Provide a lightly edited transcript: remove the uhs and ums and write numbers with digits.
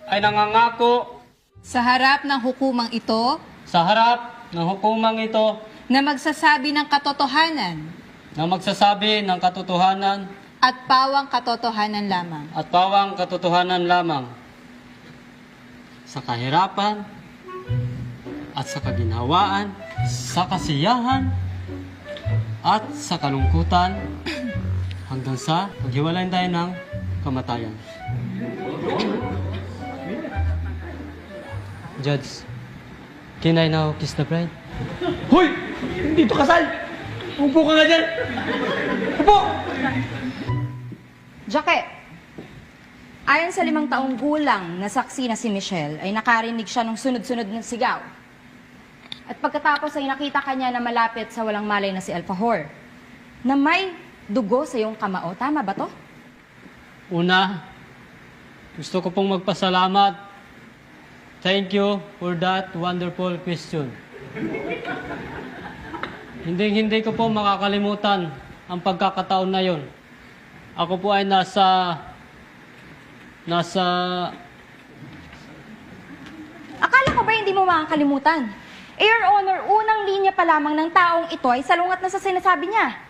ay nangangako sa harap ng hukumang ito sa harap ng hukumang ito na magsasabi ng katotohanan na magsasabi ng katotohanan at pawang katotohanan lamang. at pawang katotohanan lamang sa kahirapan at sa kaginhawaan, sa kasiyahan at sa kalungkutan hanggang sa maghiwalayan tayo ng kamatayan. Judge, can I now kiss the bride? Hoy! Hindi to kasal! Upo ka nga dyan! Upo! Jackie, ayon sa 5 taong gulang na saksi na si Michelle, ay nakarinig siya ng sunod-sunod ng sigaw. At pagkatapos ay nakita kanya na malapit sa walang malay na si Alfajor, na may dugo sa iyong kamao. Tama ba to? Una, gusto ko pong magpasalamat. Thank you for that wonderful question. Hindi ko po makakalimutan ang pagkakataon na yon. Ako po ay nasa Akala ko ba hindi mo makakalimutan? Eh, Your Honor, unang linya pa lamang ng taong ito ay salungat na sa sinasabi niya.